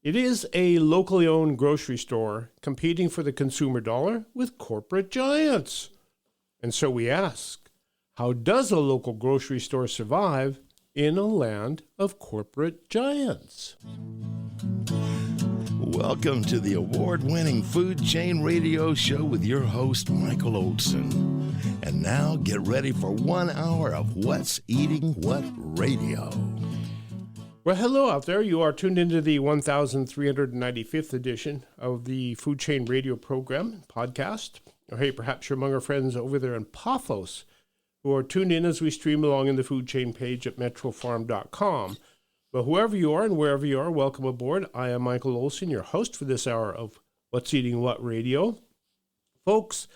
It is a locally owned grocery store competing for the consumer dollar with corporate giants. And so we ask, how does a local grocery store survive in a land of corporate giants? Welcome to the award-winning Food Chain Radio Show with your host, Michael Olson. And now get ready for 1 hour of What's Eating What Radio. Well, hello out there. You are tuned into the 1395th edition of the Food Chain Radio program, podcast. Or hey, perhaps you're among our friends over there in Paphos who are tuned in as we stream along in the Food Chain page at metrofarm.com. But whoever you are and wherever you are, welcome aboard. I am Michael Olson, your host for this hour of What's Eating What Radio. Folks,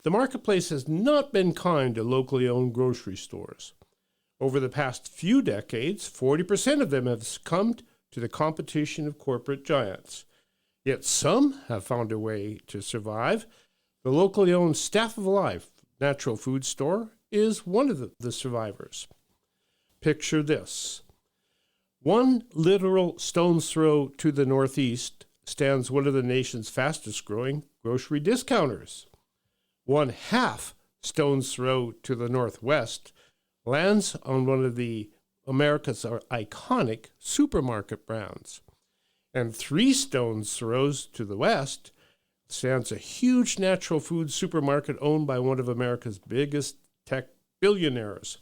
the marketplace has not been kind to locally owned grocery stores. Over the past few decades, 40% of them have succumbed to the competition of corporate giants. Yet some have found a way to survive. The locally owned Staff of Life natural food store is one of the survivors. Picture this. One literal stone's throw to the northeast stands one of the nation's fastest growing grocery discounters. 1/2 stone's throw to the northwest lands on one of the America's iconic supermarket brands. And 3 stones throws to the west stands a huge natural food supermarket owned by one of America's biggest tech billionaires.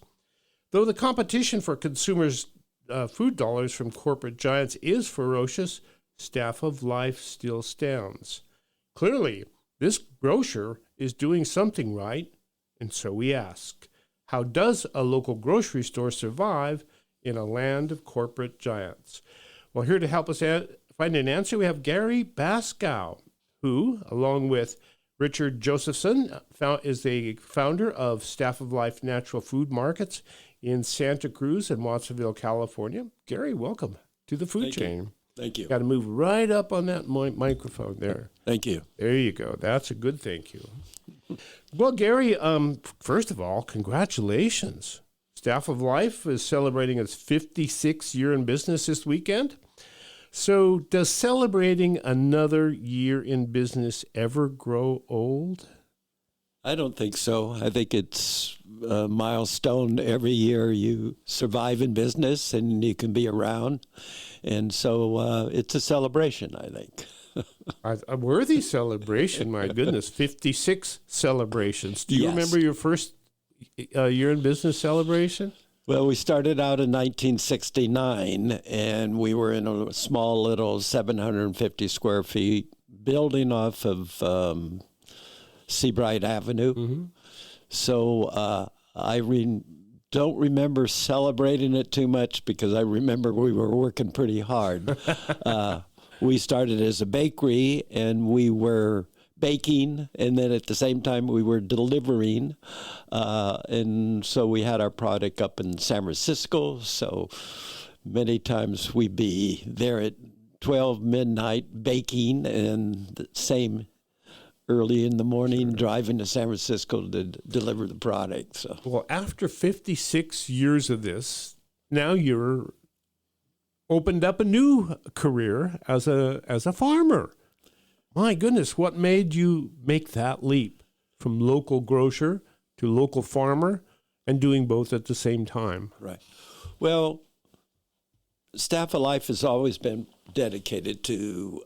Though the competition for consumers' food dollars from corporate giants is ferocious, Staff of Life still stands. Clearly, this grocer is doing something right, and so we ask, how does a local grocery store survive in a land of corporate giants? Well, here to help us find an answer, we have Gary Bascou, who, along with Richard Josephson, is the founder of Staff of Life Natural Food Markets in Santa Cruz and Watsonville, California. Gary, welcome to the Food Chain. Thank you. Got to move right up on that microphone there. Thank you. There you go. That's a good thank you. Well, Gary, first of all, congratulations. Staff of Life is celebrating its 56th year in business this weekend. So does celebrating another year in business ever grow old? I don't think so. I think it's a milestone every year you survive in business and you can be around. And so it's a celebration, I think. A worthy celebration, my goodness. 56 celebrations. Do you remember your first year in business celebration? Well, we started out in 1969, and we were in a small little 750 square feet building off of Seabright Avenue. Mm-hmm. So I don't remember celebrating it too much because I remember we were working pretty hard. We started as a bakery, and we were baking, and then at the same time we were delivering. And so we had our product up in San Francisco. So many times we'd be there at 12 midnight baking, and the same early in the morning driving to San Francisco to deliver the product. So, well, after 56 years of this, now you're opened up a new career as a farmer. My goodness, what made you make that leap from local grocer to local farmer and doing both at the same time? Right. Well, Staff of Life has always been dedicated to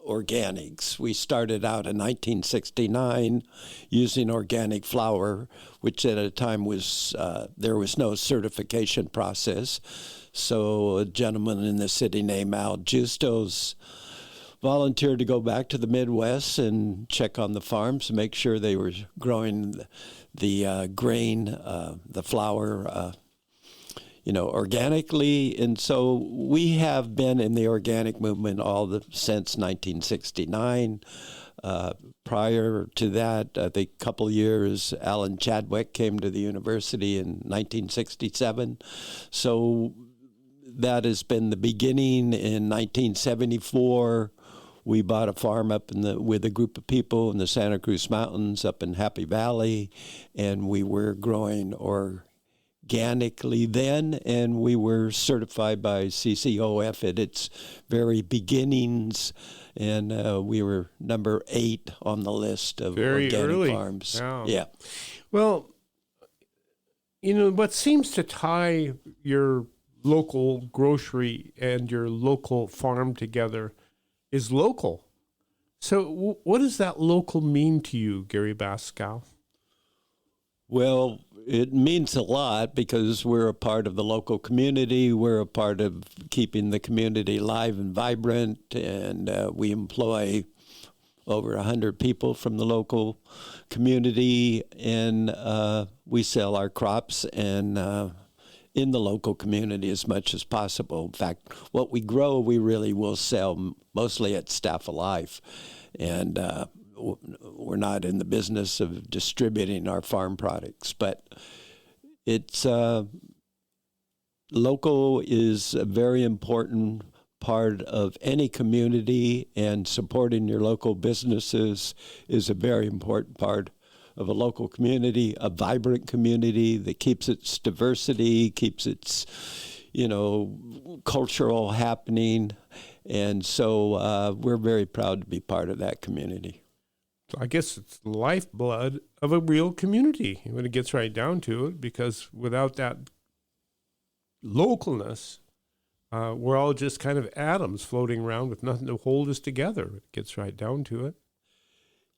organics. We started out in 1969 using organic flour, which at a time was there was no certification process. So a gentleman in the city named Al Justos volunteered to go back to the Midwest and check on the farms to make sure they were growing the grain, the flour, organically. And so we have been in the organic movement since 1969. Prior to that, I think a couple years, Alan Chadwick came to the university in 1967. So that has been the beginning. In 1974, we bought a farm up with a group of people in the Santa Cruz Mountains up in Happy Valley, and we were growing organically then, and we were certified by CCOF at its very beginnings, and we were number 8 on the list of Very organic early. farms. Wow. Yeah. Well, what seems to tie your local grocery and your local farm together is local. So what does that local mean to you, Gary Bascou? Well, it means a lot because we're a part of the local community. We're a part of keeping the community alive and vibrant, and we employ over 100 people from the local community, and we sell our crops and in the local community as much as possible. In fact, what we grow, we really will sell mostly at Staff Alive, and we're not in the business of distributing our farm products, but it's local is a very important part of any community, and supporting your local businesses is a very important part of a local community, a vibrant community that keeps its diversity, keeps its, cultural happening. And so we're very proud to be part of that community. I guess it's the lifeblood of a real community when it gets right down to it, because without that localness, we're all just kind of atoms floating around with nothing to hold us together. It gets right down to it.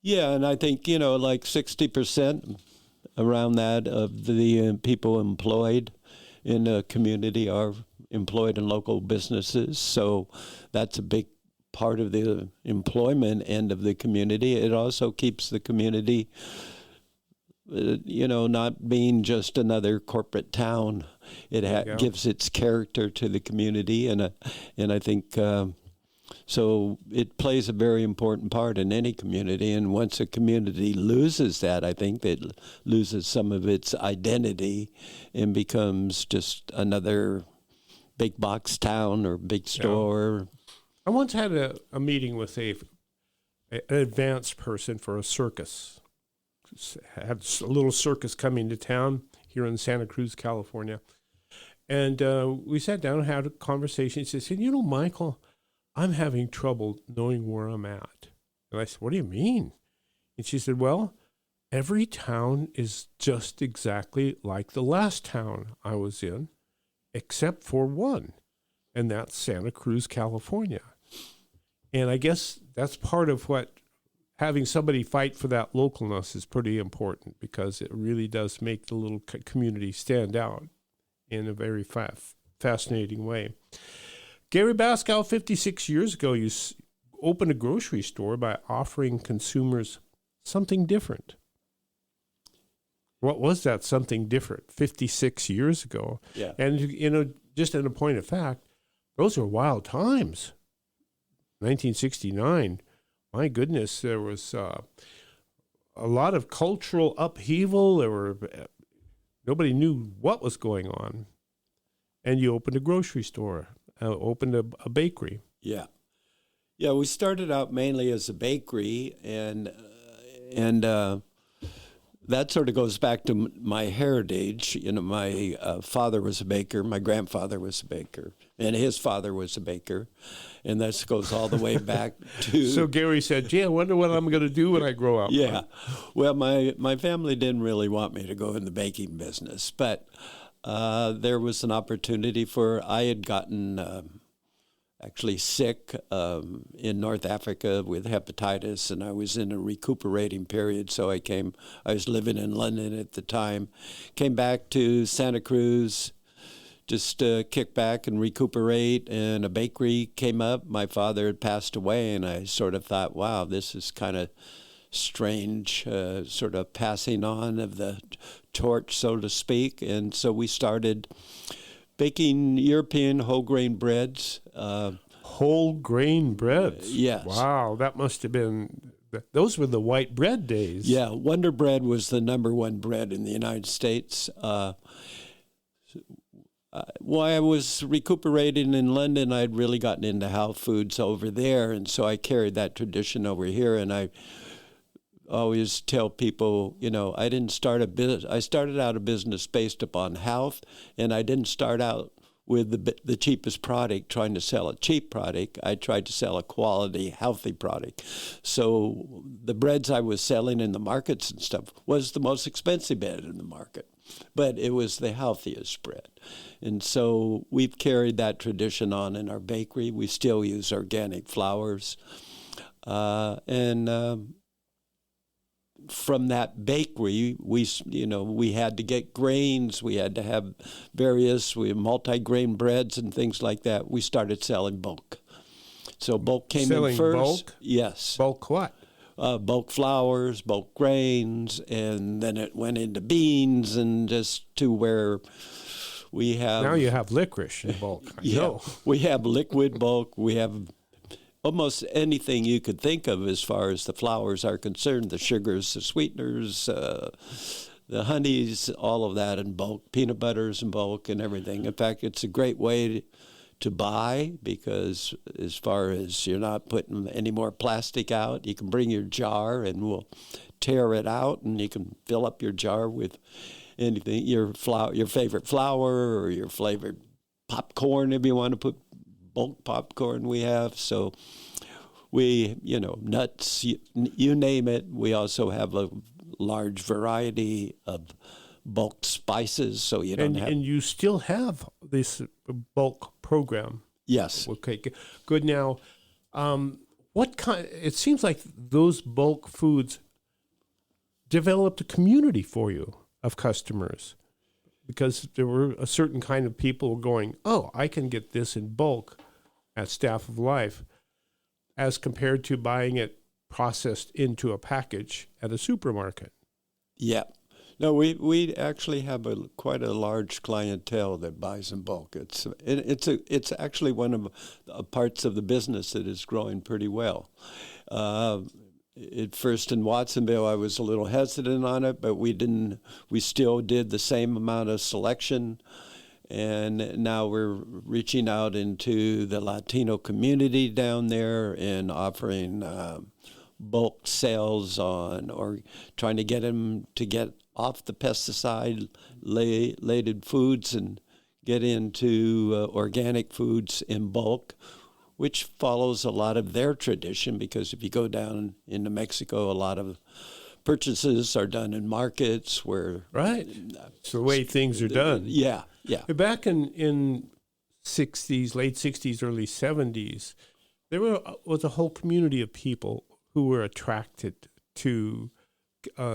Yeah, and I think, like 60% around that of the people employed in a community are employed in local businesses. So that's a big part of the employment end of the community. It also keeps the community, not being just another corporate town. It gives its character to the community, and I think so it plays a very important part in any community. And once a community loses that, I think it loses some of its identity and becomes just another big box town or big store. I once had a meeting with an advanced person for a circus. Had a little circus coming to town here in Santa Cruz, California. And we sat down and had a conversation. She said, Michael, I'm having trouble knowing where I'm at. And I said, what do you mean? And she said, well, every town is just exactly like the last town I was in, except for one, and that's Santa Cruz, California. And I guess that's part of what having somebody fight for that localness is pretty important, because it really does make the little community stand out in a very fascinating way. Gary Bascou, 56 years ago, you opened a grocery store by offering consumers something different. What was that something different 56 years ago? Yeah. And, just in a point of fact, those were wild times. 1969, my goodness, there was a lot of cultural upheaval. Nobody knew what was going on. And you opened a grocery store, opened a bakery. Yeah. Yeah, we started out mainly as a bakery, and that sort of goes back to my heritage. My father was a baker, my grandfather was a baker, and his father was a baker, and this goes all the way back to... So Gary said, gee, I wonder what I'm going to do when I grow up. Yeah. Well, my family didn't really want me to go in the baking business, but there was an opportunity I had gotten... actually sick in North Africa with hepatitis, and I was in a recuperating period, so I was living in London at the time, came back to Santa Cruz, just kick back and recuperate, and a bakery came up. My father had passed away, and I sort of thought, wow, this is kind of strange, sort of passing on of the torch, so to speak, and so we started baking European whole grain breads. Whole grain breads? Yes. Wow, that must have been, those were the white bread days. Yeah, Wonder Bread was the number one bread in the United States. While I was recuperating in London, I'd really gotten into health foods over there, and so I carried that tradition over here, and always tell people, I didn't start a business. I started out a business based upon health, and I didn't start out with the cheapest product, trying to sell a cheap product. I tried to sell a quality, healthy product. So the breads I was selling in the markets and stuff was the most expensive bread in the market, but it was the healthiest bread. And so we've carried that tradition on in our bakery. We still use organic flours. From that bakery, we had to get grains. We had to have multi-grain breads and things like that. We started selling bulk. So bulk came in first. Bulk? Yes. Bulk what? Bulk flours, bulk grains, and then it went into beans, and just to where we have... Now you have licorice in bulk. We have liquid bulk. We have almost anything you could think of as far as the flours are concerned, the sugars, the sweeteners, the honeys, all of that in bulk, peanut butters in bulk and everything. In fact, it's a great way to buy because as far as you're not putting any more plastic out, you can bring your jar and we'll tear it out and you can fill up your jar with anything, your favorite flour or your flavored popcorn if you want to put bulk popcorn we have. So we, nuts, you name it. We also have a large variety of bulk spices, so you don't have... And you still have this bulk program? Yes. Okay, good. Now, what kind... It seems like those bulk foods developed a community for you of customers because there were a certain kind of people going, oh, I can get this in bulk at Staff of Life as compared to buying it processed into a package at a supermarket. Yeah. No, we actually have quite a large clientele that buys in bulk. It's actually one of the parts of the business that is growing pretty well. At first in Watsonville, I was a little hesitant on it, but we still did the same amount of selection. And now we're reaching out into the Latino community down there and offering bulk sales or trying to get them to get off the pesticide-laden foods and get into organic foods in bulk, which follows a lot of their tradition because if you go down into Mexico, a lot of purchases are done in markets where... Right. It's the way things are done. Yeah. Back in 60s, late 60s, early 70s, there was a whole community of people who were attracted to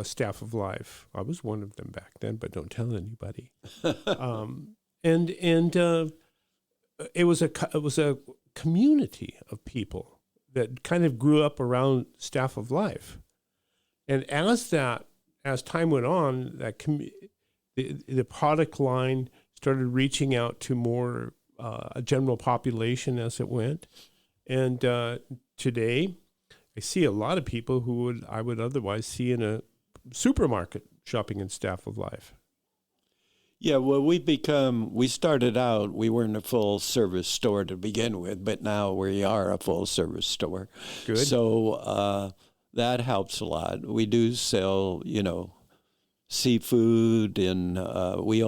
Staff of Life. I was one of them back then, but don't tell anybody. It was a community of people that kind of grew up around Staff of Life. And as time went on, the product line started reaching out to more a general population as it went. And today, I see a lot of people who I would otherwise see in a supermarket shopping in Staff of Life. Yeah, well, we started out, we weren't a full-service store to begin with, but now we are a full-service store. Good. So that helps a lot. We do sell, seafood, and we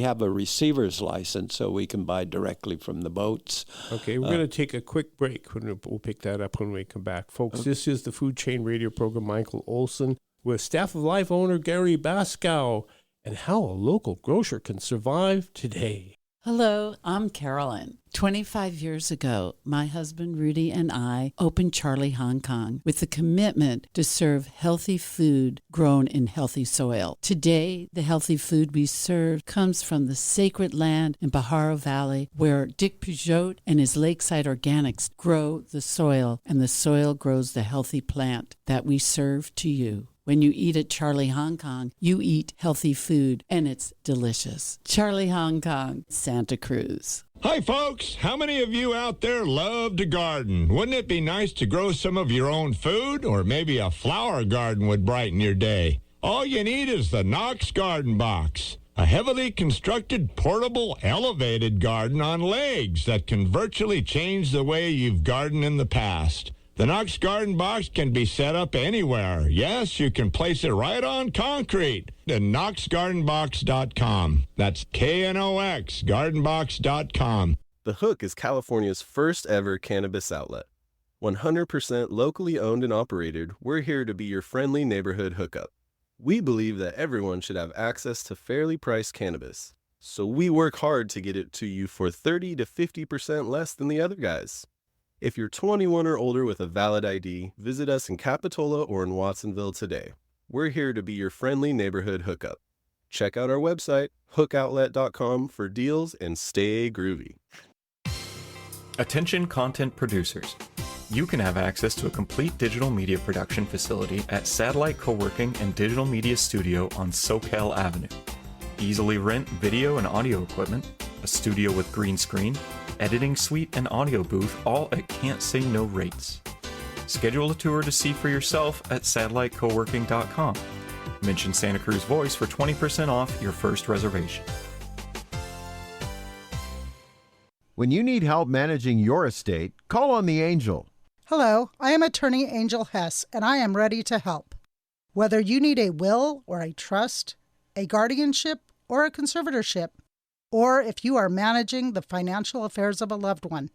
have a receiver's license, so we can buy directly from the boats. Okay, we're going to take a quick break. We'll pick that up when we come back. Folks, This is the Food Chain Radio Program. Michael Olson with Staff of Life owner Gary Bascou and how a local grocer can survive today. Hello, I'm Carolyn. 25 years ago, my husband Rudy and I opened Charlie Hong Kong with the commitment to serve healthy food grown in healthy soil. Today, the healthy food we serve comes from the sacred land in Pajaro Valley where Dick Peugeot and his Lakeside Organics grow the soil, and the soil grows the healthy plant that we serve to you. When you eat at Charlie Hong Kong, you eat healthy food, and it's delicious. Charlie Hong Kong, Santa Cruz. Hi, folks. How many of you out there love to garden? Wouldn't it be nice to grow some of your own food? Or maybe a flower garden would brighten your day. All you need is the Knox Garden Box, a heavily constructed, portable, elevated garden on legs that can virtually change the way you've gardened in the past. The Knox Garden Box can be set up anywhere. Yes, you can place it right on concrete at knoxgardenbox.com. That's KNOX, gardenbox.com. The Hook is California's first ever cannabis outlet. 100% locally owned and operated, we're here to be your friendly neighborhood hookup. We believe that everyone should have access to fairly priced cannabis, so we work hard to get it to you for 30 to 50% less than the other guys. If you're 21 or older with a valid ID, visit us in Capitola or in Watsonville today. We're here to be your friendly neighborhood hookup. Check out our website, hookoutlet.com, for deals and stay groovy. Attention content producers. You can have access to a complete digital media production facility at Satellite Co-working and Digital Media Studio on Soquel Avenue. Easily rent video and audio equipment, a studio with green screen, editing suite, and audio booth, all at can't say no rates. Schedule a tour to see for yourself at satellitecoworking.com. Mention Santa Cruz Voice for 20% off your first reservation. When you need help managing your estate, call on the Angel. Hello, I am attorney Angel Hess, and I am ready to help. Whether you need a will or a trust, a guardianship or a conservatorship, or if you are managing the financial affairs of a loved one,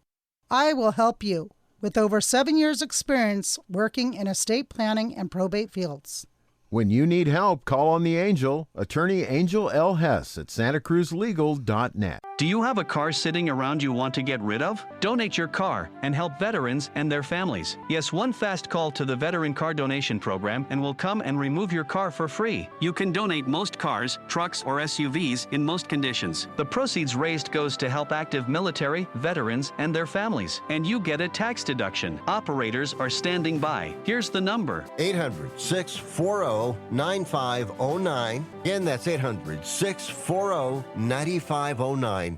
I will help you with over 7 years' experience working in estate planning and probate fields. When you need help, call on the Angel, attorney Angel L. Hess at santacruzlegal.net. Do you have a car sitting around you want to get rid of? Donate your car and help veterans and their families. Yes, one fast call to the Veteran Car Donation Program and we'll come and remove your car for free. You can donate most cars, trucks, or SUVs in most conditions. The proceeds raised goes to help active military, veterans, and their families. And you get a tax deduction. Operators are standing by. Here's the number. 800-640-9509. Again, that's 800-640-9509.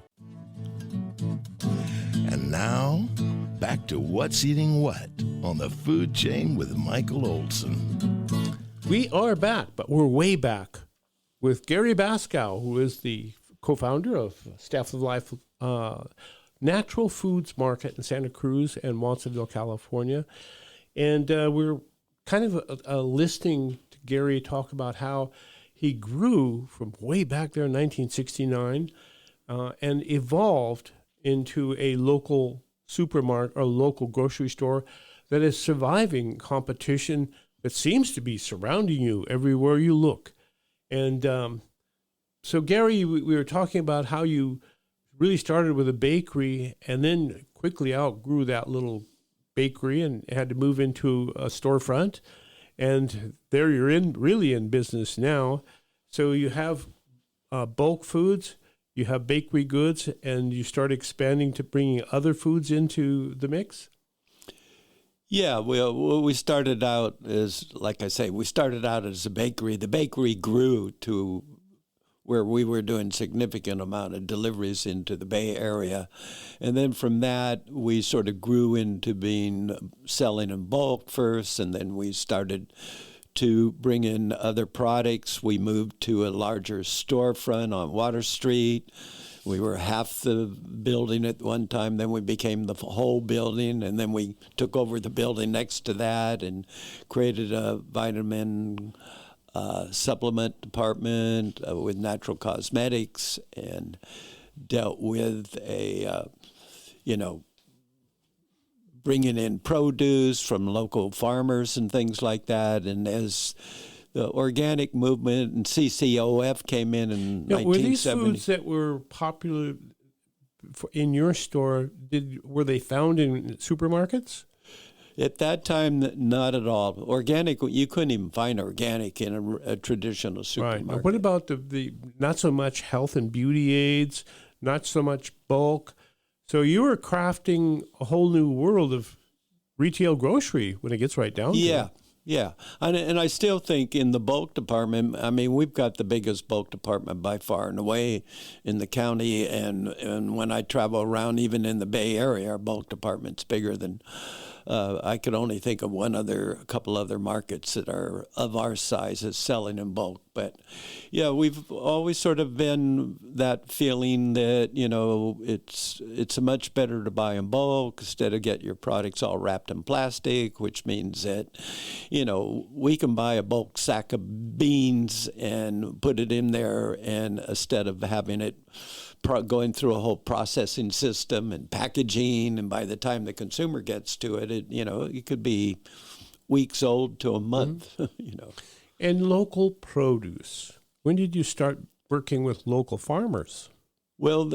And now, back to What's Eating What on the Food Chain with Michael Olson. We are back, but we're way back with Gary Bascou, who is the co-founder of Staff of Life Natural Foods Market in Santa Cruz and Watsonville, California. And we're kind of listening to Gary talk about how he grew from way back there in 1969 and evolved into a local supermarket or local grocery store that is surviving competition that seems to be surrounding you everywhere you look. And so, Gary, we were talking about how you really started with a bakery and then quickly outgrew that little bakery and had to move into a storefront. And there you're really in business now. So you have bulk foods, you have bakery goods, and you start expanding to bringing other foods into the mix? Yeah, we started out as, like I say, we started out as a bakery. The bakery grew to where we were doing significant amount of deliveries into the Bay Area. And then from that, we sort of grew into selling in bulk first, and then we started to bring in other products. We moved to a larger storefront on Water Street. We were half the building at one time, then we became the whole building, and then we took over the building next to that and created a vitamin supplement department with natural cosmetics and dealt with bringing in produce from local farmers and things like that. And as the organic movement and CCOF came in 1970. Were these foods that were popular in your store, were they found in supermarkets? At that time, not at all. Organic, you couldn't even find organic in a traditional supermarket. Right. Now, what about the not so much health and beauty aids, not so much bulk? So you were crafting a whole new world of retail grocery when it gets right down to it. Yeah. And I still think in the bulk department, I mean, we've got the biggest bulk department by far and away in the county. And when I travel around, even in the Bay Area, our bulk department's bigger than I could only think of a couple other markets that are of our size as selling in bulk. But yeah, we've always sort of been that feeling that, it's much better to buy in bulk instead of get your products all wrapped in plastic, which means that, we can buy a bulk sack of beans and put it in there, and instead of having it going through a whole processing system and packaging, and by the time the consumer gets to it, it could be weeks old to a month. And local produce. When did you start working with local farmers? Well,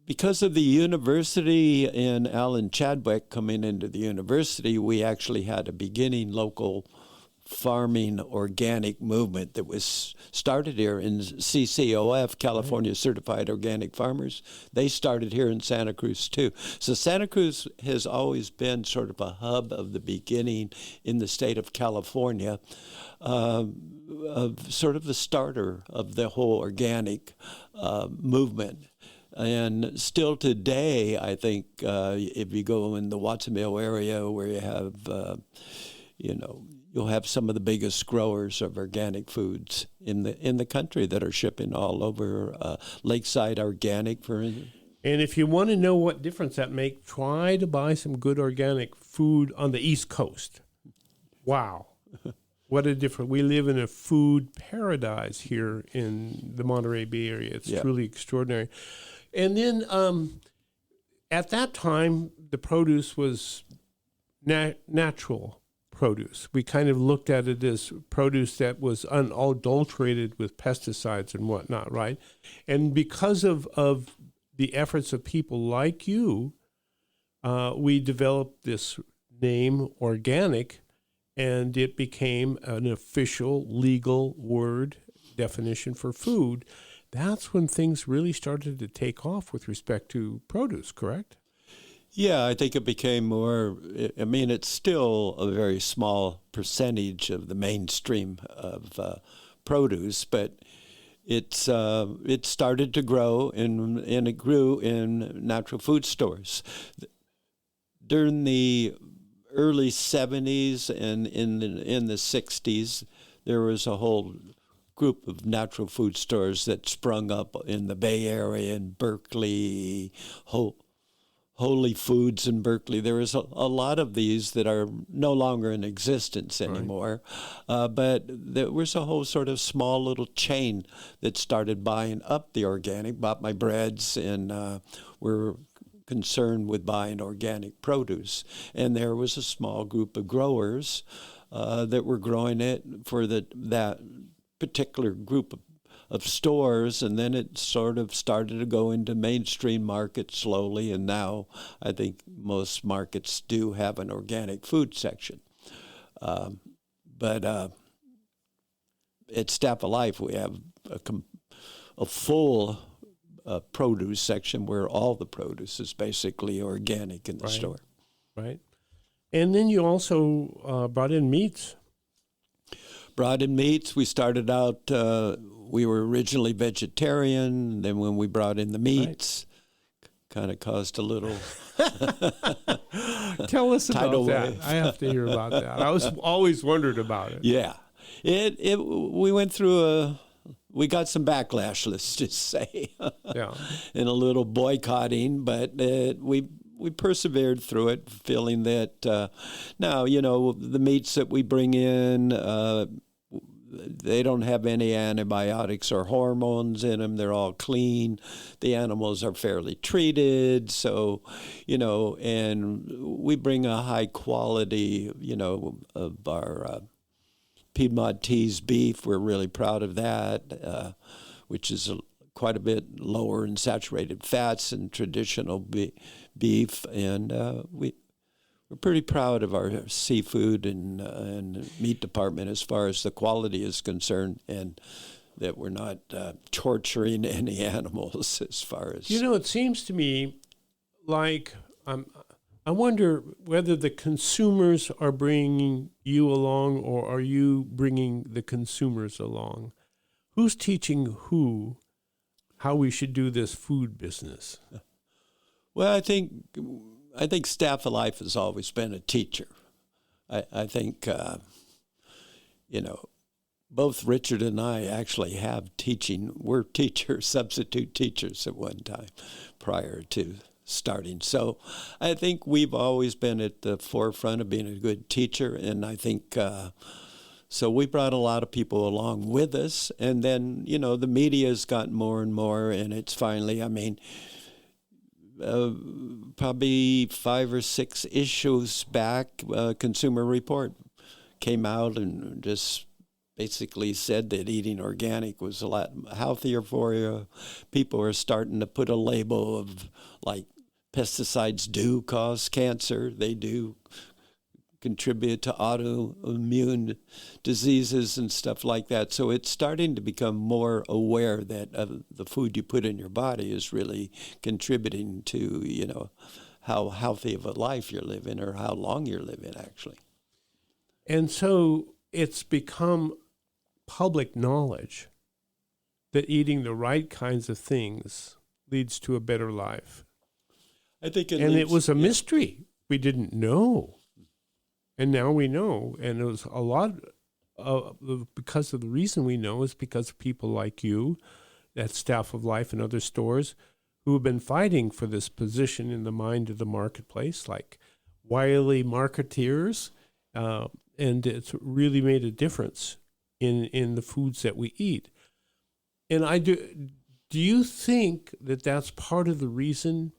because of the university and Alan Chadwick coming into the university, we actually had a beginning local farming organic movement that was started here in CCOF, California Certified Organic Farmers. They started here in Santa Cruz too. So Santa Cruz has always been sort of a hub of the beginning in the state of California, sort of the starter of the whole organic movement. And still today, I think if you go in the Watsonville area where you have, you'll have some of the biggest growers of organic foods in the country that are shipping all over. Lakeside Organic, for instance. And if you want to know what difference that makes, try to buy some good organic food on the East Coast. Wow. What a difference. We live in a food paradise here in the Monterey Bay Area. It's truly extraordinary. And then at that time, the produce was natural produce. We kind of looked at it as produce that was unadulterated with pesticides and whatnot, right? And because of the efforts of people like you, we developed this name, organic, and it became an official legal word definition for food. That's when things really started to take off with respect to produce, correct? Yeah, I think it became more, it's still a very small percentage of the mainstream of produce, but it started to grow, and it grew in natural food stores. During the early 70s and in the 60s, there was a whole group of natural food stores that sprung up in the Bay Area, in Berkeley, Holy Foods in Berkeley. There is a lot of these that are no longer in existence anymore. Right. But there was a whole sort of small little chain that started buying up the organic, bought my breads, and were concerned with buying organic produce. And there was a small group of growers that were growing it for that particular group of stores, and then it sort of started to go into mainstream markets slowly, and now I think most markets do have an organic food section. But at Staff of Life, we have a full produce section where all the produce is basically organic in the store. Right. And then you also brought in meats. We started out, we were originally vegetarian. Then when we brought in the meats, kind of caused a little Tell us about that. I have to hear about that. I was always wondered about it. Yeah. We went through we got some backlash, let's just say, and a little boycotting, but we persevered through it, feeling that now, the meats that we bring in, they don't have any antibiotics or hormones in them. They're all clean. The animals are fairly treated. So, and we bring a high quality, of our Piedmontese beef. We're really proud of that, which is quite a bit lower in saturated fats than traditional beef. And we're pretty proud of our seafood and meat department as far as the quality is concerned, and that we're not torturing any animals as far as... it seems to me like I wonder whether the consumers are bringing you along, or are you bringing the consumers along? Who's teaching who how we should do this food business? Well, I think I think Staff of Life has always been a teacher. I think, both Richard and I actually have teaching. We're teachers, substitute teachers at one time prior to starting. So I think we've always been at the forefront of being a good teacher, and I think so we brought a lot of people along with us, and then, the media has gotten more and more, and it's finally, probably 5 or 6 issues back, Consumer Report came out and just basically said that eating organic was a lot healthier for you. People are starting to put a label of, like, pesticides do cause cancer. They do contribute to autoimmune diseases and stuff like that. So it's starting to become more aware that the food you put in your body is really contributing to, how healthy of a life you're living or how long you're living, actually. And so it's become public knowledge that eating the right kinds of things leads to a better life. I think it was a mystery. We didn't know. And now we know. And it was a lot because of the reason we know is because of people like you, that Staff of Life and other stores who have been fighting for this position in the mind of the marketplace, like wily marketeers. And it's really made a difference in the foods that we eat. And do you think that that's part of the reason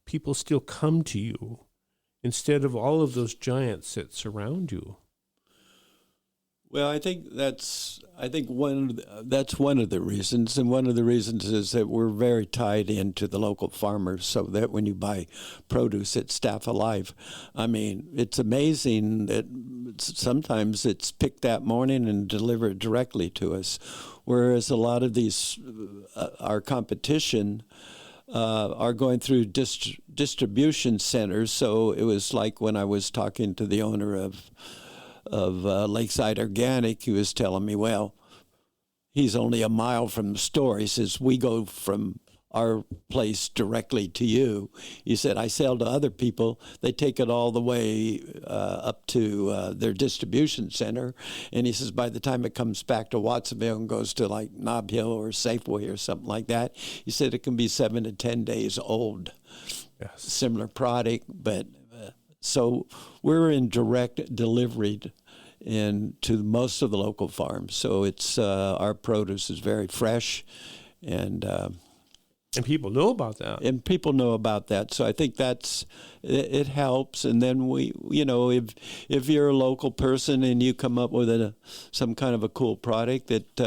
people still come to you instead of all of those giants that surround you? Well, I think that's one of the reasons, and one of the reasons is that we're very tied into the local farmers, so that when you buy produce at Staff of Life, it's amazing that sometimes it's picked that morning and delivered directly to us, whereas a lot of these our competition are going through distribution centers. So it was like when I was talking to the owner of Lakeside Organic, he was telling me, well, he's only a mile from the store. He says, we go from our place directly to you. He said, I sell to other people. They take it all the way up to their distribution center. And he says, by the time it comes back to Watsonville and goes to like Nob Hill or Safeway or something like that, he said it can be 7 to 10 days old. Yes. Similar product, but so we're in direct delivery to most of the local farms. So it's our produce is very fresh, and people know about that. And people know about that. So I think it helps. And then we, if you're a local person and you come up with some kind of a cool product that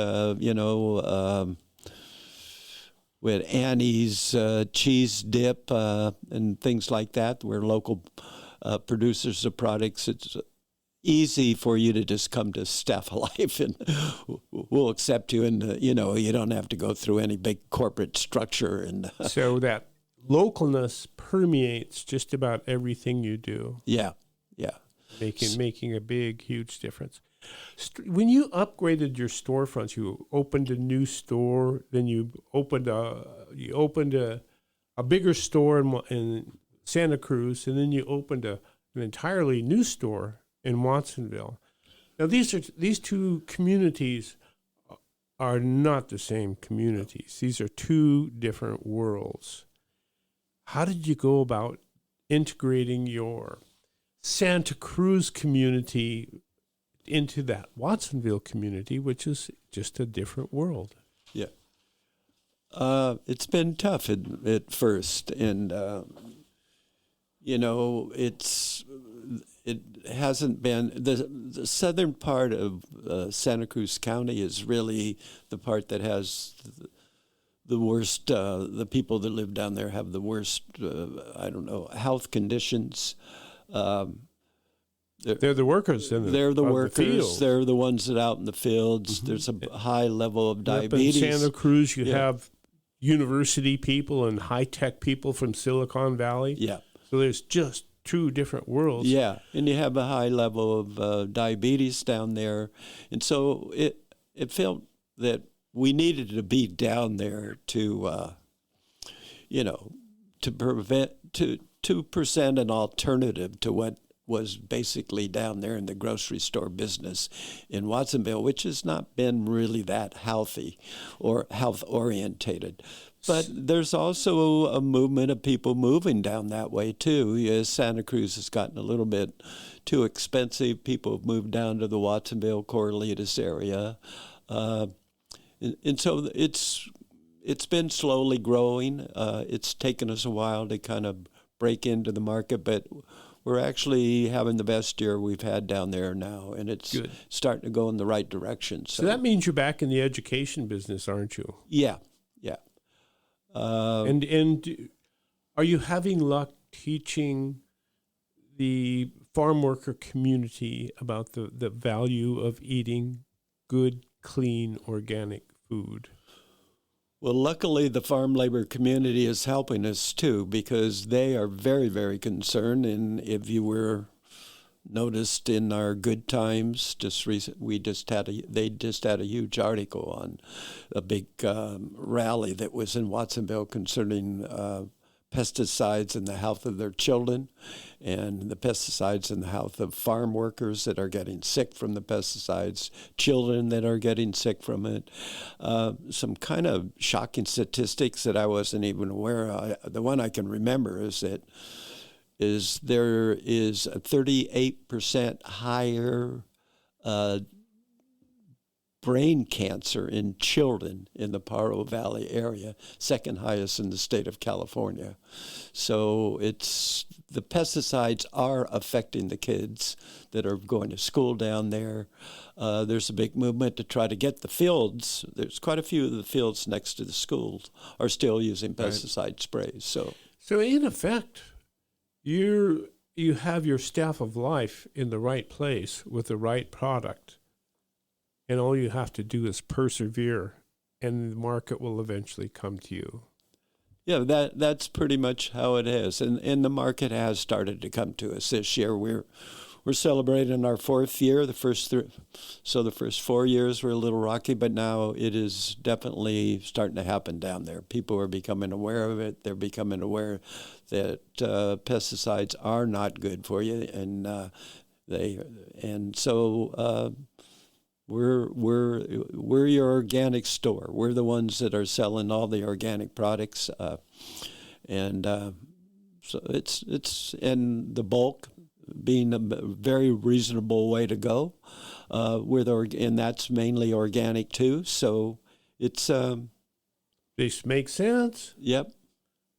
with Annie's cheese dip and things like that, where local producers of products, it's easy for you to just come to Staff of Life and we'll accept you, and you don't have to go through any big corporate structure. And so that localness permeates just about everything you do. Yeah. Making a big, huge difference. When you upgraded your storefronts, you opened a new store, then you opened a bigger store in Santa Cruz, and then you opened an entirely new store in Watsonville. Now these two communities are not the same communities. These are two different worlds. How did you go about integrating your Santa Cruz community into that Watsonville community, which is just a different world? Yeah. It's been tough at first, and it hasn't been the southern part of Santa Cruz County is really the part that has the worst. The people that live down there have the worst. Health conditions. They're the workers. They're the workers. The they're the ones that out in the fields. Mm-hmm. There's a high level of diabetes. Up in Santa Cruz, you have university people and high-tech people from Silicon Valley. Yeah. So there's just two different worlds. Yeah, and you have a high level of diabetes down there. And so it felt that we needed to be down there to prevent, 2% an alternative to what was basically down there in the grocery store business in Watsonville, which has not been really that healthy or health orientated. But there's also a movement of people moving down that way too. As Santa Cruz has gotten a little bit too expensive, people have moved down to the Watsonville, Corralitos area. And so it's been slowly growing. It's taken us a while to kind of break into the market, but we're actually having the best year we've had down there now, and it's good. Starting to go in the right direction. So that means you're back in the education business, aren't you? Yeah. And are you having luck teaching the farm worker community about the value of eating good, clean, organic food? Well, luckily, the farm labor community is helping us, too, because they are very, very concerned. And if you were noticed in our Good Times, they just had a huge article on a big rally that was in Watsonville concerning pesticides and the health of their children, and the pesticides and the health of farm workers that are getting sick from the pesticides, children that are getting sick from it. Some kind of shocking statistics that I wasn't even aware of. The one I can remember is that there is a 38% higher brain cancer in children in the Paro Valley area, second highest in the state of California. So the pesticides are affecting the kids that are going to school down there. There's a big movement to try to get the fields. There's quite a few of the fields next to the schools are still using pesticide sprays. So in effect, you have your staff of life in the right place with the right product. And all you have to do is persevere, and the market will eventually come to you. Yeah, that's pretty much how it is. And the market has started to come to us this year. We're celebrating our fourth year. The first 4 years were a little rocky, but now it is definitely starting to happen down there. People are becoming aware of it. They're becoming aware that pesticides are not good for you, We're your organic store. We're the ones that are selling all the organic products, so it's in the bulk being a very reasonable way to go. And that's mainly organic too. So it's this makes sense. Yep.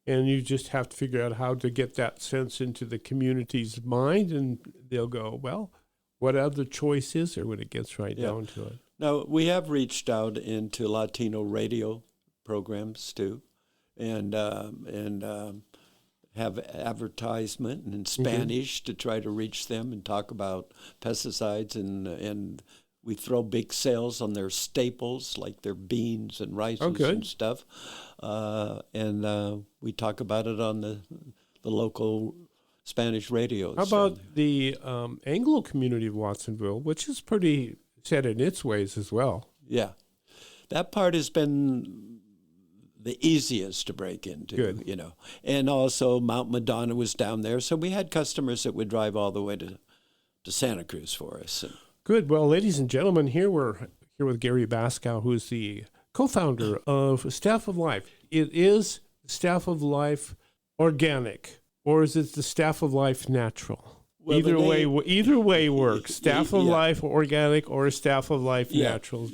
And you just have to figure out how to get that sense into the community's mind, and they'll go, well, what other choice is there when it gets down to it? Now, we have reached out into Latino radio programs, too, and have advertisement in Spanish to try to reach them and talk about pesticides, and we throw big sales on their staples, like their beans and rices and stuff, and we talk about it on the local Spanish radios. How about the Anglo community of Watsonville, which is pretty set in its ways as well? Yeah. That part has been the easiest to break into. Good. And also Mount Madonna was down there, so we had customers that would drive all the way to Santa Cruz for us. Good. Well, ladies and gentlemen, we're here with Gary Bascou, who is the co-founder of Staff of Life. It is Staff of Life Organic. Or is it the Staff of Life Natural? Well, either way works. Staff of Life Organic or Staff of Life Natural.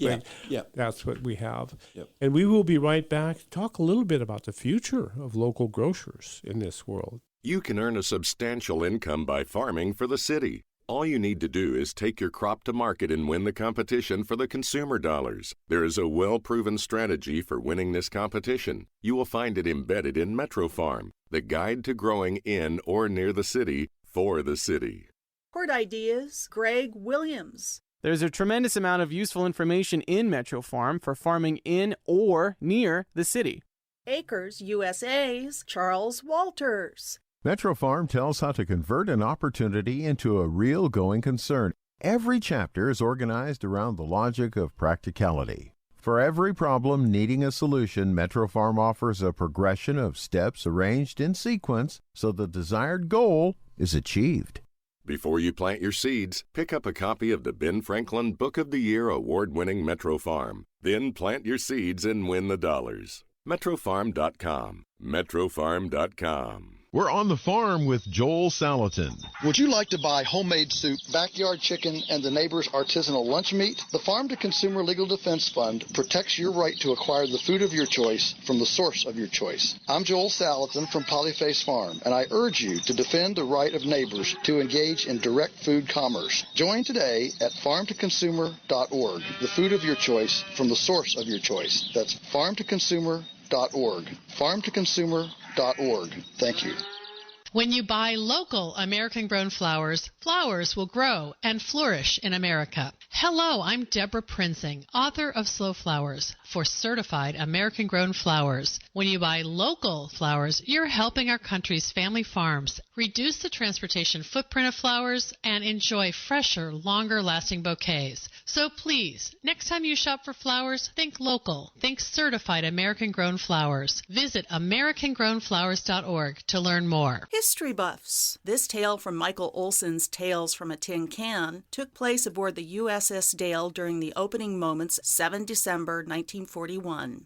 That's what we have. Yep. And we will be right back to talk a little bit about the future of local grocers in this world. You can earn a substantial income by farming for the city. All you need to do is take your crop to market and win the competition for the consumer dollars. There is a well-proven strategy for winning this competition. You will find it embedded in Metro Farm, the guide to growing in or near the city for the city. Port Ideas, Greg Williams. There's a tremendous amount of useful information in Metro Farm for farming in or near the city. Acres USA's Charles Walters. Metro Farm tells how to convert an opportunity into a real going concern. Every chapter is organized around the logic of practicality. For every problem needing a solution, Metro Farm offers a progression of steps arranged in sequence so the desired goal is achieved. Before you plant your seeds, pick up a copy of the Ben Franklin Book of the Year award-winning Metro Farm. Then plant your seeds and win the dollars. MetroFarm.com. MetroFarm.com. We're on the farm with Joel Salatin. Would you like to buy homemade soup, backyard chicken, and the neighbor's artisanal lunch meat? The Farm to Consumer Legal Defense Fund protects your right to acquire the food of your choice from the source of your choice. I'm Joel Salatin from Polyface Farm, and I urge you to defend the right of neighbors to engage in direct food commerce. Join today at farmtoconsumer.org, the food of your choice from the source of your choice. That's farmtoconsumer.org. Farmtoconsumer.org. Thank you. When you buy local American-grown flowers, flowers will grow and flourish in America. Hello, I'm Deborah Prinzing, author of Slow Flowers for certified American-grown flowers. When you buy local flowers, you're helping our country's family farms reduce the transportation footprint of flowers and enjoy fresher, longer-lasting bouquets. So please, next time you shop for flowers, think local. Think certified American-grown flowers. Visit AmericanGrownFlowers.org to learn more. History buffs. This tale from Michael Olson's Tales from a Tin Can took place aboard the USS Dale during the opening moments 7 December 1941.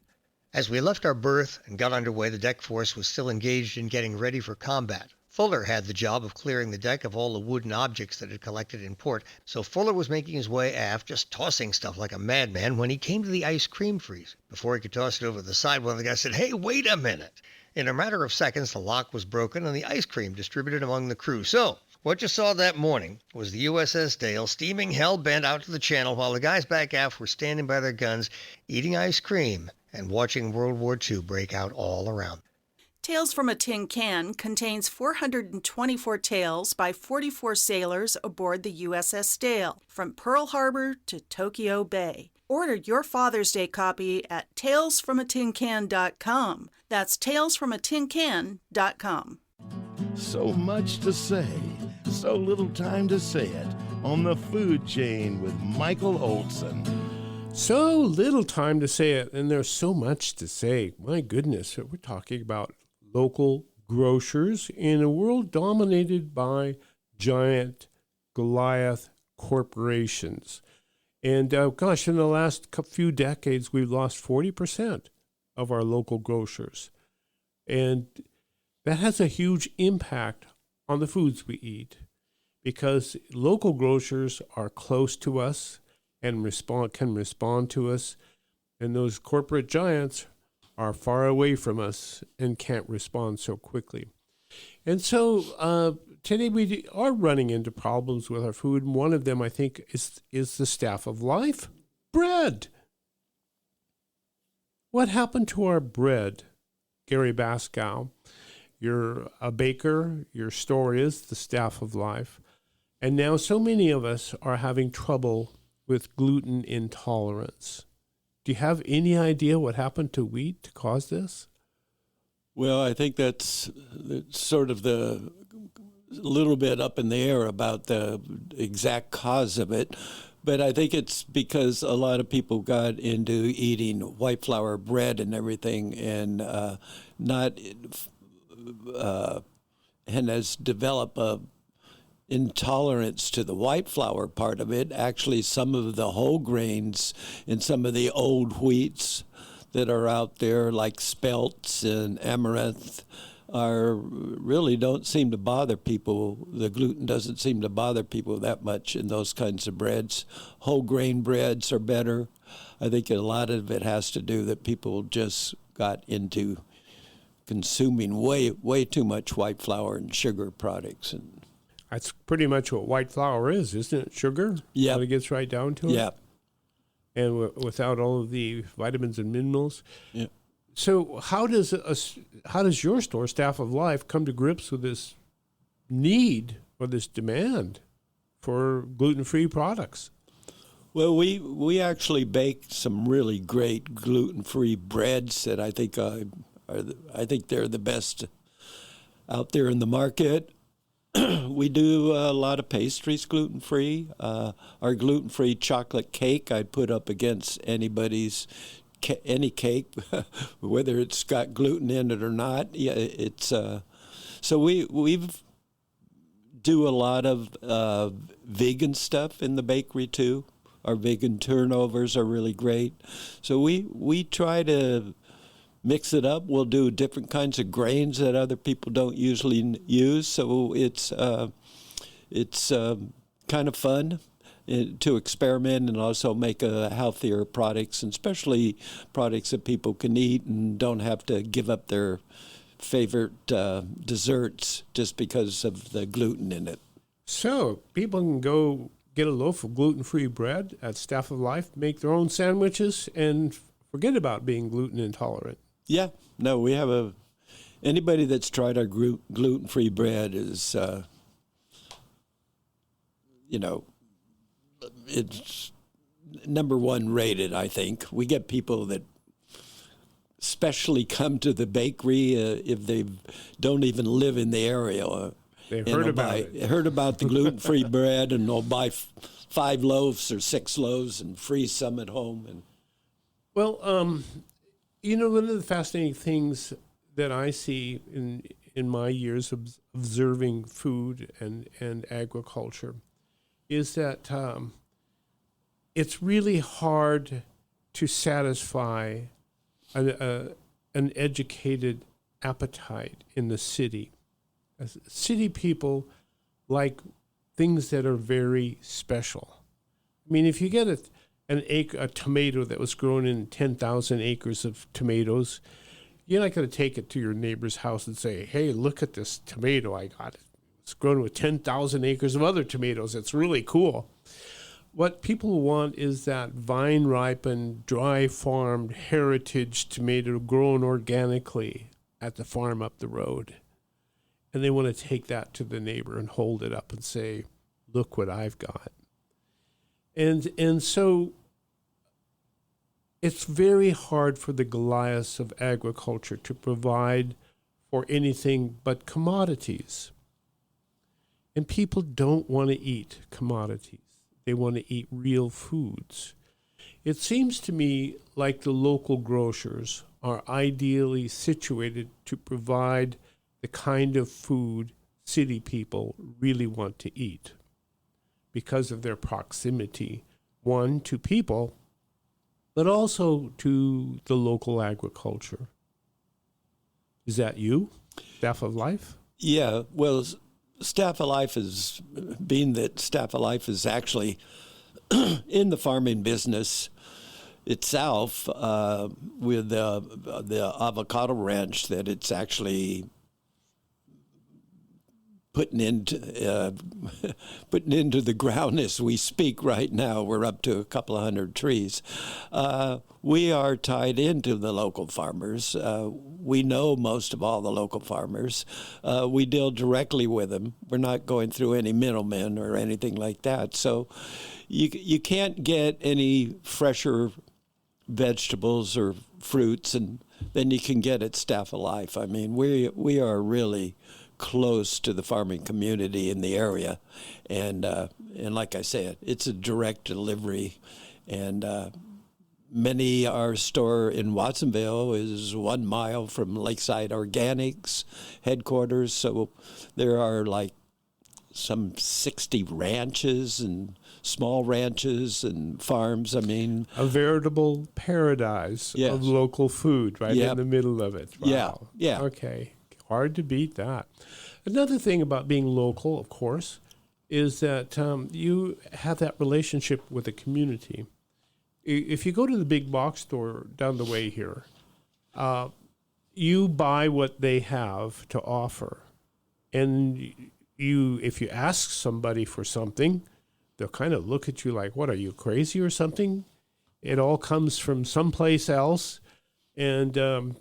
As we left our berth and got underway, the deck force was still engaged in getting ready for combat. Fuller had the job of clearing the deck of all the wooden objects that had collected in port, so Fuller was making his way aft, just tossing stuff like a madman, when he came to the ice cream freezer. Before he could toss it over the side, one of the guys said, "Hey, wait a minute." In a matter of seconds, the lock was broken and the ice cream distributed among the crew. So, what you saw that morning was the USS Dale steaming hell-bent out to the channel while the guys back aft were standing by their guns, eating ice cream and watching World War II break out all around. Tales from a Tin Can contains 424 tales by 44 sailors aboard the USS Dale, from Pearl Harbor to Tokyo Bay. Order your Father's Day copy at talesfromatincan.com. That's talesfromatincan.com. So much to say, so little time to say it on the food chain with Michael Olson. So little time to say it, and there's so much to say. My goodness, we're talking about local grocers in a world dominated by giant Goliath corporations. And gosh, in the last few decades, we've lost 40% of our local grocers. And that has a huge impact on the foods we eat, because local grocers are close to us and can respond to us, and those corporate giants are far away from us and can't respond so quickly. And so today we are running into problems with our food, and one of them, I think, is the staff of life, bread. What happened to our bread, Gary Bascou? You're a baker, your store is the staff of life, and now so many of us are having trouble with gluten intolerance. Do you have any idea what happened to wheat to cause this? Well, I think that's sort of the little bit up in the air about the exact cause of it. But I think it's because a lot of people got into eating white flour bread and everything, and has developed a intolerance to the white flour part of it. Actually, some of the whole grains and some of the old wheats that are out there, like spelts and amaranth, really don't seem to bother people. The gluten doesn't seem to bother people that much in those kinds of breads. Whole grain breads are better. I think a lot of it has to do that people just got into consuming way too much white flour and sugar products. And that's pretty much what white flour is, isn't it? Sugar? Yeah. When it gets right down to it? Yeah. And without all of the vitamins and minerals. Yeah. So how does your store, Staff of Life, come to grips with this need or this demand for gluten-free products? Well, we actually bake some really great gluten-free breads that I think they're the best out there in the market. We do a lot of pastries gluten-free. Our gluten-free chocolate cake I'd put up against anybody's any cake, whether it's got gluten in it or not. Yeah, it's so we do a lot of vegan stuff in the bakery too. Our vegan turnovers are really great. So we try to mix it up. We'll do different kinds of grains that other people don't usually use. So it's kind of fun to experiment and also make healthier products, and especially products that people can eat and don't have to give up their favorite desserts just because of the gluten in it. So people can go get a loaf of gluten-free bread at Staff of Life, make their own sandwiches, and forget about being gluten intolerant. Yeah, no, we have anybody that's tried our gluten-free bread is, it's number one rated, I think. We get people that especially come to the bakery if they don't even live in the area. They've heard about it. Heard about the gluten-free bread, and they'll buy 5 loaves or 6 loaves and freeze some at home. And well, one of the fascinating things that I see in my years of observing food and agriculture is that it's really hard to satisfy an educated appetite in the city. City people like things that are very special. I mean, if you get a tomato that was grown in 10,000 acres of tomatoes, you're not going to take it to your neighbor's house and say, hey, look at this tomato I got. It's grown with 10,000 acres of other tomatoes. It's really cool. What people want is that vine-ripened, dry-farmed heritage tomato grown organically at the farm up the road. And they want to take that to the neighbor and hold it up and say, look what I've got. And so it's very hard for the Goliaths of agriculture to provide for anything but commodities. And people don't want to eat commodities. They want to eat real foods. It seems to me like the local grocers are ideally situated to provide the kind of food city people really want to eat because of their proximity, one, to people, but also to the local agriculture. Is that you, Staff of Life? Yeah, well, Staff of Life is, being that Staff of Life is actually in the farming business itself, with the avocado ranch that it's actually putting into the ground as we speak right now. We're up to a couple of 100 trees. We are tied into the local farmers. We know most of all the local farmers. We deal directly with them. We're not going through any middlemen or anything like that. So you can't get any fresher vegetables or fruits and than you can get at Staff of Life. I mean, we are really close to the farming community in the area, and like I said, it's a direct delivery, and our store in Watsonville is 1 mile from Lakeside Organics headquarters, so there are like some 60 ranches and small ranches and farms. I mean, a veritable paradise of local food right in the middle of it. Wow. Yeah. Okay. Hard to beat that. Another thing about being local, of course, is that you have that relationship with the community. If you go to the big box store down the way here, you buy what they have to offer. And if you ask somebody for something, they'll kind of look at you like, what, are you crazy or something? It all comes from someplace else. And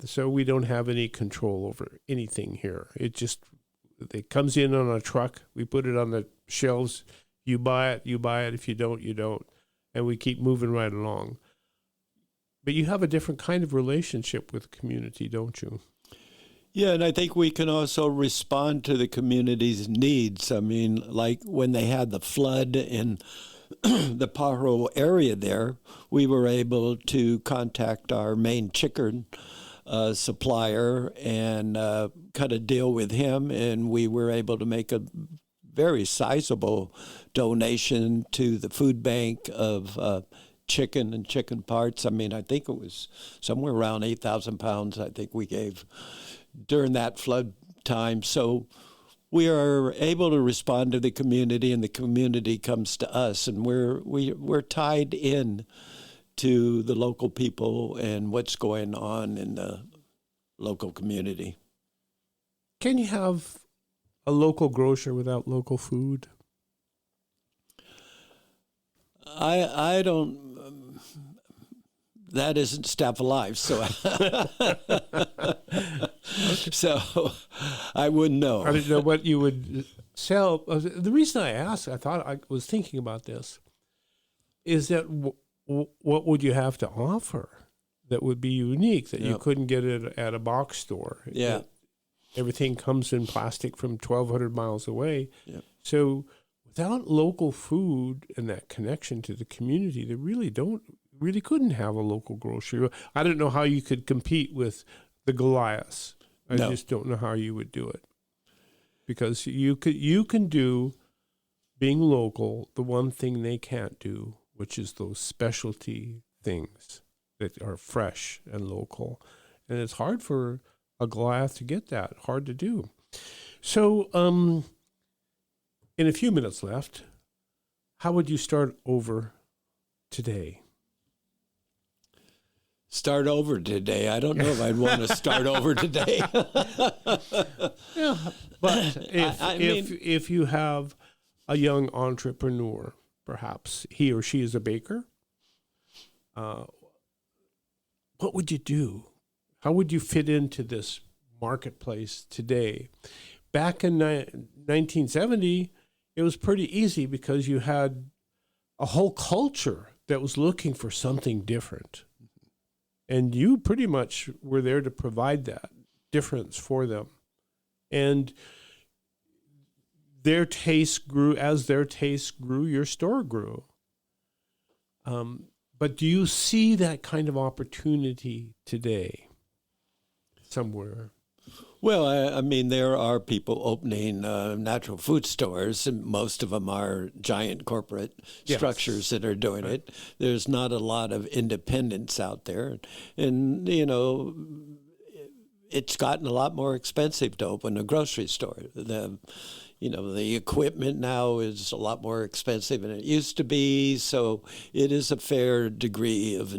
so we don't have any control over anything here. It comes in on a truck. We put it on the shelves. You buy it. If you don't, you don't. And we keep moving right along. But you have a different kind of relationship with the community, don't you? Yeah, and I think we can also respond to the community's needs. I mean, like when they had the flood in the Pajaro area there, we were able to contact our main chicken supplier and cut a deal with him, and we were able to make a very sizable donation to the food bank of chicken and chicken parts. I mean, I think it was somewhere around 8,000 pounds I think we gave during that flood time. So we are able to respond to the community, and the community comes to us, and we're tied in to the local people and what's going on in the local community. Can you have a local grocer without local food? I don't. That isn't Staff Alive, so so I wouldn't know. I didn't know what you would sell. The reason I asked, I was thinking about this, is that what would you have to offer that would be unique that you couldn't get it at a box store? Yeah. Everything comes in plastic from 1,200 miles away. Yeah. So without local food and that connection to the community, they really couldn't have a local grocery. I don't know how you could compete with the Goliaths. I just don't know how you would do it. Because you can do, being local, the one thing they can't do, which is those specialty things that are fresh and local. And it's hard for a Goliath to get that, hard to do. So, in a few minutes left, how would you start over today? Start over today? I don't know if I'd want to start over today. Yeah, but if you have a young entrepreneur, perhaps he or she is a baker, what would you do? How would you fit into this marketplace today? Back in 1970, it was pretty easy because you had a whole culture that was looking for something different. And you pretty much were there to provide that difference for them. And their taste grew. As their taste grew, your store grew. But do you see that kind of opportunity today somewhere? Well, I mean, there are people opening natural food stores, and most of them are giant corporate structures that are doing it. There's not a lot of independents out there. And, you know, it's gotten a lot more expensive to open a grocery store. The equipment now is a lot more expensive than it used to be, so it is a fair degree of,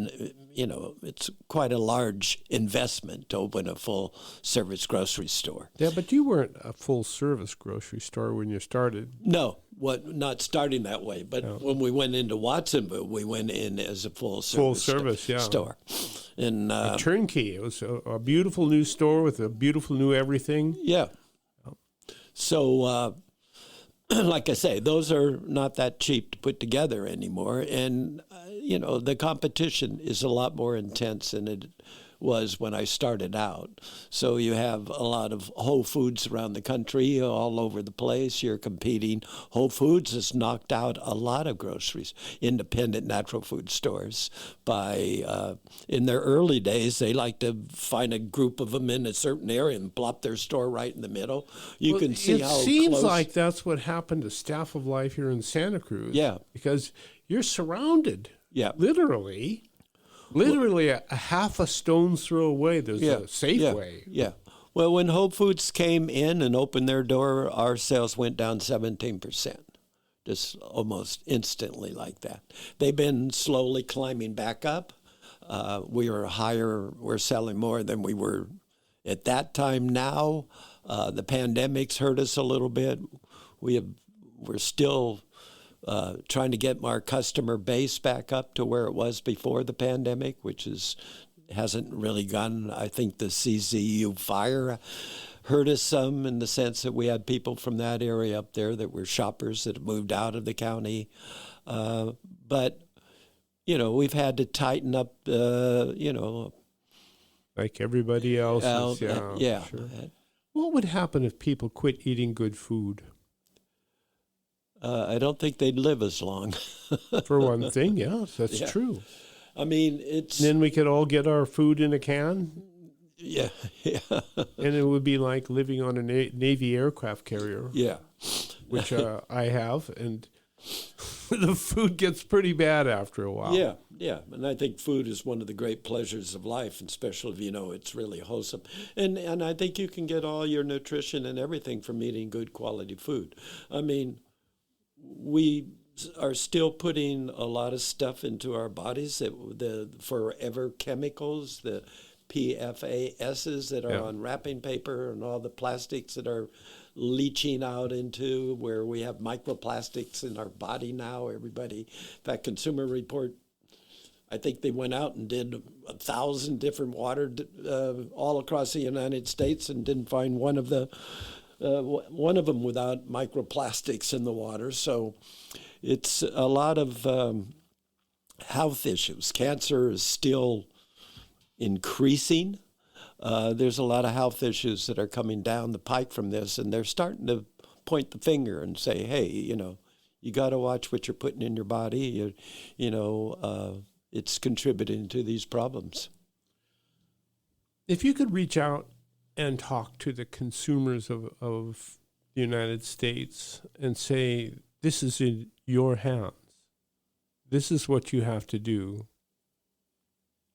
it's quite a large investment to open a full-service grocery store. Yeah, but you weren't a full-service grocery store when you started. No, not starting that way, but when we went into Watsonville, we went in as a full-service store. And a turnkey. It was a beautiful new store with a beautiful new everything. Yeah. So, like I say, those are not that cheap to put together anymore. And, the competition is a lot more intense than it was when I started out. So you have a lot of Whole Foods around the country, all over the place. You're competing. Whole Foods has knocked out a lot of groceries, independent natural food stores. In their early days, they like to find a group of them in a certain area and plop their store right in the middle. You can see how close. It seems like that's what happened to Staff of Life here in Santa Cruz. Yeah. Because you're surrounded. Yeah. Literally a half a stone's throw away, there's a Safeway. Yeah. Well, when Whole Foods came in and opened their door, our sales went down 17%, just almost instantly like that. They've been slowly climbing back up. We're selling more than we were at that time now. The pandemic's hurt us a little bit. We're still trying to get our customer base back up to where it was before the pandemic, which hasn't really gone. I think the CZU fire hurt us some in the sense that we had people from that area up there that were shoppers that moved out of the county. But, we've had to tighten up, Like everybody else. Yeah. Sure. What would happen if people quit eating good food? I don't think they'd live as long. For one thing, yes, that's true. I mean, it's... Then we could all get our food in a can. Yeah. And it would be like living on a Navy aircraft carrier. Yeah. Which I have, and the food gets pretty bad after a while. Yeah. And I think food is one of the great pleasures of life, and especially if you know it's really wholesome. And I think you can get all your nutrition and everything from eating good quality food. I mean, we are still putting a lot of stuff into our bodies, the forever chemicals, the PFASs that are on wrapping paper, and all the plastics that are leaching out into where we have microplastics in our body now. Everybody, in fact, Consumer Report, I think they went out and did 1,000 different water all across the United States and didn't find one of them without microplastics in the water. So it's a lot of health issues. Cancer is still increasing. There's a lot of health issues that are coming down the pike from this, and they're starting to point the finger and say, hey, you got to watch what you're putting in your body. It's contributing to these problems. If you could reach out and talk to the consumers of the United States and say, this is in your hands. This is what you have to do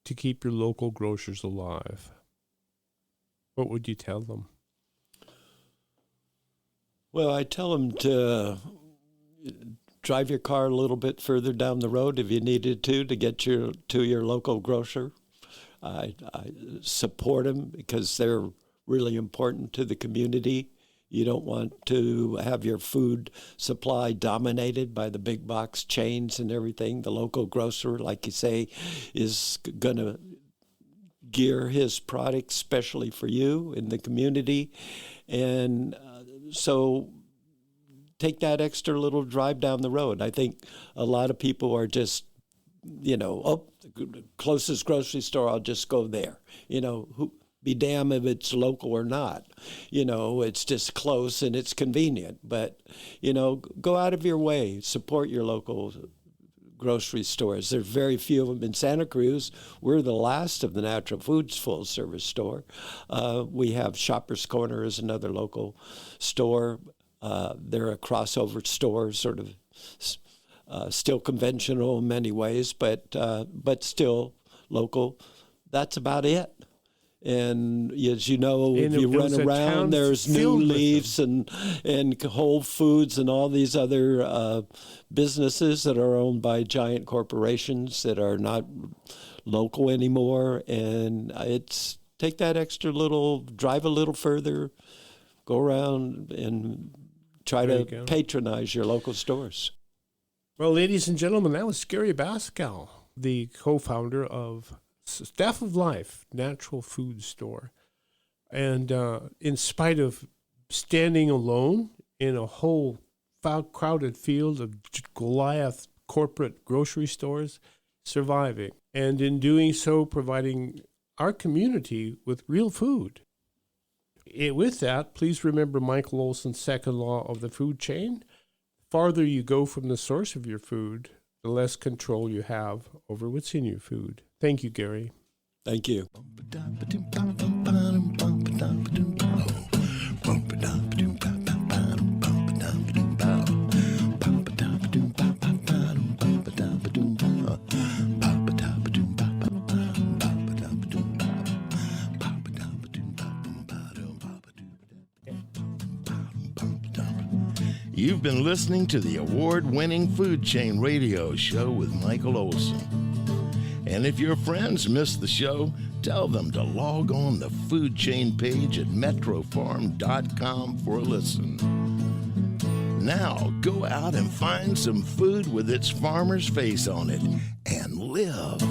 to keep your local grocers alive. What would you tell them? Well, I tell them to drive your car a little bit further down the road if you needed to get to your local grocer. I support them because they're really important to the community. You don't want to have your food supply dominated by the big box chains and everything. The local grocer, like you say, is going to gear his product specially for you in the community. And so take that extra little drive down the road. I think a lot of people are just, the closest grocery store, I'll just go there. Be damned if it's local or not. It's just close and it's convenient. But, go out of your way, support your local grocery stores. There's very few of them in Santa Cruz. We're the last of the natural foods full-service store. We have Shoppers Corner as another local store. They're a crossover store, sort of still conventional in many ways, but still local. That's about it. And as you know, if you run around, there's New Leafs and Whole Foods and all these other businesses that are owned by giant corporations that are not local anymore. And it's take that extra little, drive a little further, go around and try to patronize your local stores. Well, ladies and gentlemen, that was Gary Bascou, the co-founder of Staff of Life Natural Food Store. And in spite of standing alone in a whole crowded field of Goliath corporate grocery stores, surviving, and in doing so, providing our community with real food. With that, please remember Michael Olson's second law of the food chain. The farther you go from the source of your food, the less control you have over what's in your food. Thank you, Gary. Thank you. You've been listening to the award-winning Food Chain Radio Show with Michael Olson. And if your friends missed the show, tell them to log on the Food Chain page at metrofarm.com for a listen. Now, go out and find some food with its farmer's face on it and live.